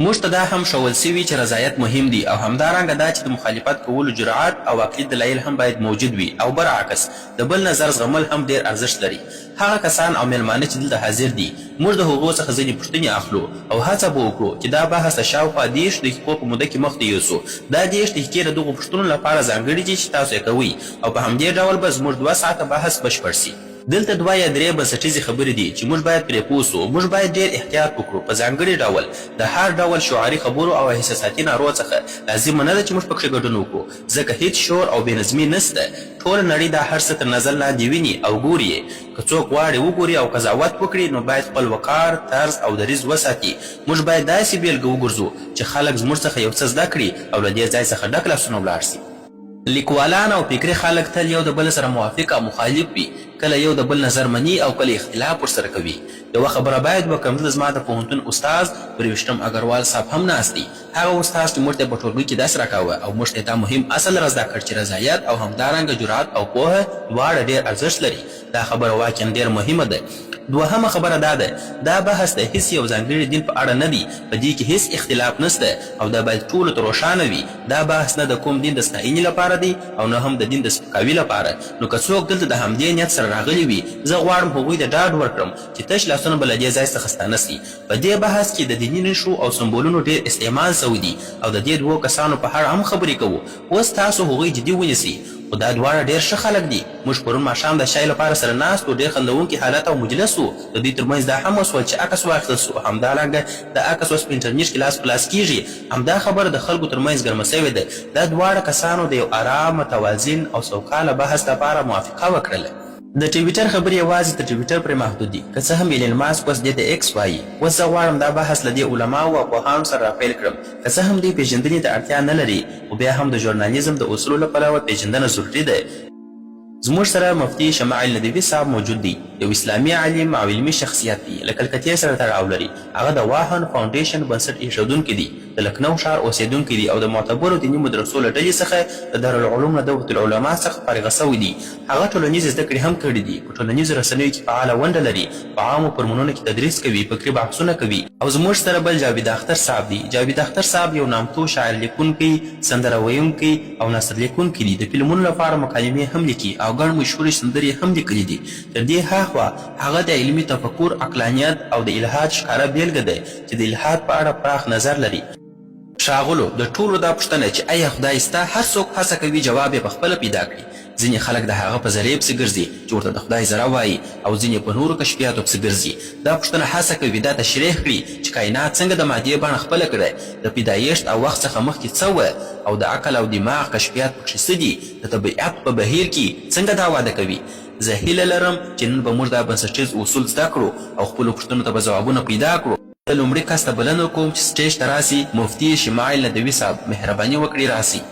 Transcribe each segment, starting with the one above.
موږ ته دا هم ښوول سوي چې رضایت مهم دی او همدارنګه دا چې د مخالفت کولو جرأت او عقلي دلایل هم باید موجود وي او برعکس د بل نظر زغمل هم ډېر ارزښت لري. هغه کسان او میلمانه چې دلته حاضر دي موږ د هغو څخه ځینې پوښتنې اخلو او هڅه به وکړو چې دا بحث د شاوخوا 30 دقیقو په موده کې مخته یوسو. دا 30 دقیقې د دغو پوښتنو لپاره ځانګړي دي چې تاسو یې کوئ او په همدې ډول به زموږ 2 ساعته بحث بشپړ سي. دلته 2 یا 3 بنسټیزې خبرې دي چې موږ باید پرې پوه سو. موږ باید ډېر احتیاط وکړو په ځانګړي ډول د هر ډول شعاري خبرو او احساساتي نارو څخه لازمه نه ده چې موږ پکښې ګډون وکړو ځکه هیڅ شور او بېنظمي نسته. ټوله نړۍ دا هر څه تر نظر لاندې ویني او ګوري یې. که څوک غواړي وګوري او قضاوت وکړي نو باید خپل وقار، طرز او دریځ وساتي. موږ باید داسې بېلګه وګرځو چې خلک زموږ څخه یو څه زده کړي او له دې ځای څخه ډک لاسونه ولاړ سي. لیکوالان او فکري خلک تل یو د بل سره موافق او مخالف وي، کله یو د بل نظر مني او کله اختلاف ورسره کوي. یوه خبره باید وکړم، زه زما د پوهنتون استاد پرویشتم اګروال صاحب هم ناست دی. هغه استاد چې موږ ته په ټولګي کې درس راکاوه او موږ ته دا مهم اصل را زده کړ چې رضایت او همدارنګه جرأت او پوهه دواړه ډېر ارزښت لري. دا خبره واقعا ډېر مهمه ده. دوهمه خبره دا ده، دا بحث د هیڅ یو ځانګړي دین په اړه نه دی. په دې کې هیڅ اختلاف نشته او دا باید ټولو ته روښانه وي. دا بحث نه د کوم دین د ستاینې لپاره دی او نه هم د دین د سپکاوي لپاره. نو که څوک دلته د همدې نیت سره راغلي وي زه غواړم هغوی ته ډاډ ورکړم چې تش لاسونه به له دې ځای څخه ستانه سي. په دې بحث کې د دیني نښو او سمبولونو ډېر استعمال سوی دی او د دې 2 کسانو په اړه هم خبرې کوو. اوس تاسو هغوی جدي ونیسئ. خو دا دواړه ډېر ښه خلک دي. موږ پرون ماښام د شای لپاره سره ناست وو، ډېر خندونکي حالت او مجلس وو. د دوی ترمنځ دا هم وسول چې عکس واخیستل سو. همدارنګه د عکس اوس په انټرنیټ کې لاس په لاس کیږي. همدا خبره د خلکو ترمنځ ګرمه سوې ده. دا دواړه کسانو د یو ارام، متوازن او سوکاله بحث لپاره موافقه وکړله. د ټویټر خبرې یوازې تر ټویټر پرې محدود دي. که څه هم ایلن ماسک اوس دې ته ایکس وایي. اوس زه غواړم دا بحث له دې علماو او پوهانو سره راپیل کړم. که څه هم دوی پېژندنې ته اړتیا نه لري خو بیا هم د ژورنالیزم د اصولو له پلوه پېژندنه ضروري ده. زموږ سره مفتي شمائل ندوي صاحب موجود دی. یو اسلامي عالم او علمي شخصیت دی. له کلکتې سره تړاو لري. هغه د واهن فاونډیشن بنسټ ایښودونکی دی. د لکنو ښار اوسېدونکی دی او د معتبرو دیني مدرسو له ډلې څخه د دارالعلوم له دوحة العلماء څخه فارغه سوی دی. هغه ټولنیزې زده کړې هم کړي دي. په ټولنیزو رسنیو کې فعاله ونډه لري. په عامو فرمونونو کې تدریس کوي، فکري بحثونه کوي. او زموږ سره بل جاوید اختر صاحب دی. جاوید اختر صاحب یو نامتو شاعر لیکونکی، سندره ویونکی او نثر لیکونکی دی. د فلمونو لپاره مکالمې هم لیکي او ګڼ مشهورې سندرې هم لیکلي دي. تر دې هاخوا هغه د علمي تفکر، عقلانیت او د الحاد ښکاره بیلګه ده چې د الحاد په اړه پراخ نظر لري. ښاغلو، د ټولو دا پوښتنه چې آیا خدای سته، هر څوک هڅه کوي جواب یې پخپله پیدا کړي. ځینې خلک د هغه په ذریعې پسې ګرځي چې ورته د خدای ذره وایي او ځینې په نورو کشفیاتو پسې ګرځي. دا پوښتنه هڅه کوي دا تشریح کړي چې کائنات څنګه د مادې بڼه خپله کړې، د پیدایښت او وخت څخه مخکې څه وه او د عقل او دماغ کشفیات پکښې څه دي، د طبیعت په بهیر کې څنګه دا واده کوي. زه هیله لرم چې نن به موږ دا بنسټیز اصول زده کړو او خپلو پوښتنو ته به ځوابونه پیدا کړو. د لومړي کس ته بلنه کوم چې سټیج ته راسي مفتي شمائل ندوي صاحب. مهرباني وکړئ راسي.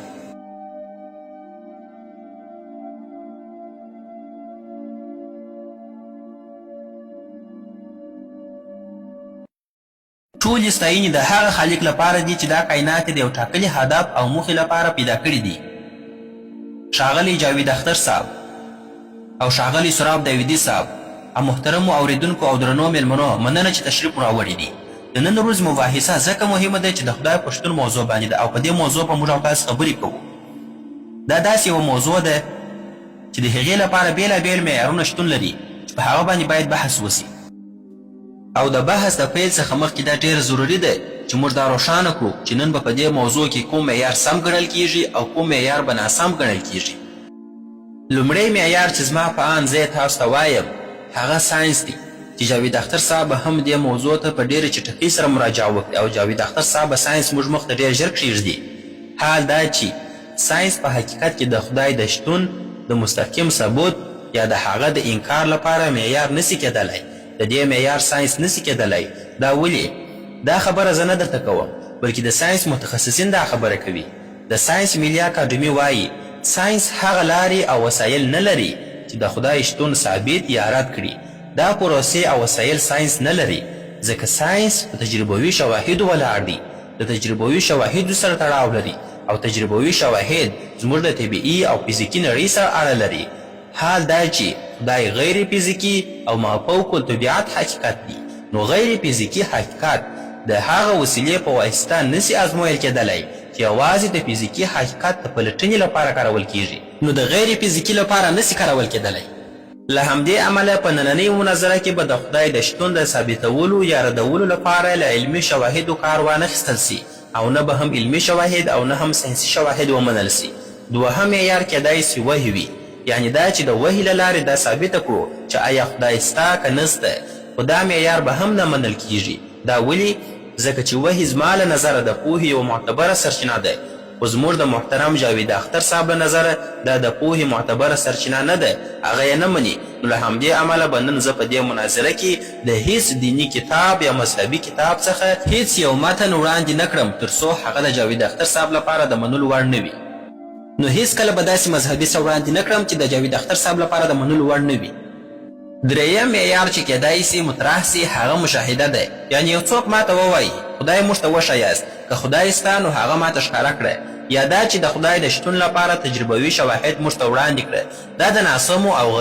ټولې ستاینې د هغه خالق لپاره دي چې دا کائنات د یو ټاکلي هدف او موخې لپاره پیدا کړي دي. ښاغلی جاوید اختر صاحب او ښاغلی سراب داودي صاحب او محترمو اوریدونکو او درنو میلمنو، مننه چې تشریف راوړی دي. د نن ورځ مباحثه ځکه مهمه ده چې د خدای په شتون موضوع باندې ده او په دې موضوع په موږ او تاسو خبرې کوو. دا داسې یوه موضوع ده چې د هغې لپاره بېلابېل معیارونه شتون لري چې په هغه باندې باید بحث وسي. او د بحث د پیل څخه مخکې دا ډېر ضروري ده چې موږ دا روښانه کړو چې نن به په دې موضوع کې کوم معیار سم ګڼل کیږي او کوم معیار به ناسم ګڼل کیږي. لومړی معیار چې زما په آن زه تاسو ته وایم هغه ساینس دی چې جاوید اختر صاحب هم دې موضوع ته په ډېرې چټکۍ سره مراجعه وکړي او جاوید اختر صاحب ساینس موږ مخ ته ډېر ژر کښېږدي. حال دا چې ساینس په حقیقت کې د خدای د شتون د مستقیم ثبوت یا د هغه د انکار لپاره معیار نسي کېدلی. د دې معیار ساینس نسي کېدلی. دا ولې؟ دا خبره زه نه درته کوم بلکې د ساینس متخصصین دا خبره کوي. د ساینس ملي اکاډمي وایي ساینس هغه لارې او وسایل نه لري چې د خدای شتون ثابت یا رد کړي. دا پروسې او وسایل ساینس نه لري ځکه ساینس په تجربوي شواهدو ولاړ دی. د تجربوي شواهدو سره تړاو لري او تجربوي شواهد زموږ د طبیعي او فزیکي نړۍ سره اړه لري. حال دا چې خدای غیر فزیکي او مافوق الطبیعت حقیقت دی، نو غیر فزیکي حقیقت د هغه وسیلې په واسطه نسي ازمویل کېدلی چې یوازې د فزیکي حقیقت د پلټنې لپاره کارول کیږي نو د غیر فزیکي لپاره نسي کارول کېدلی. له همدې امله په نننۍ مناظره کې به د خدای د شتون د ثابتولو یا ردولو لپاره له علمي شواهدو کار وانخیستل سي او نه به هم علمي شواهد او نه هم ساینسي شواهد ومنل سي. دوهم معیار کېدای سي وحی وي، یعنې دا چې د وحی له لارې دا ثابته کړو چې آیا خدای سته که نسته، خو دا معیار به هم نه منل کیږي. دا ولې؟ ځکه چې وحی زما له نظره د پوهې یوه معتبره سرچینه ده، خو زموږ د محترم جاوید اختر صاحب له نظره دا د پوهې معتبره سرچینه نه ده، هغه یې نه مني. نو له همدې امله به نن زه په دې مناظره کې د هیڅ دیني کتاب یا مذهبي کتاب څخه هیڅ یو متن وړاندې نه کړم تر څو هغه د جاوید اختر صاحب لپاره د منلو وړ نه وي. نو هیڅکله به داسې مذهبي څه وړاندې نه کړم چې د جاوید اختر صاحب لپاره د منلو وړ نه وي. دریم معیار چې کېدای سي مطرح سي هغه مشاهده ده، یعنې یو څوک ماته ووایي خدای موږ ته وښایاست، که خدای سته نو هغه ماته ښکاره کړه، یا دا چې د خدای د شتون لپاره تجربوي شواهد موږ ته وړاندې کړه. دا د ناسمو او غلطو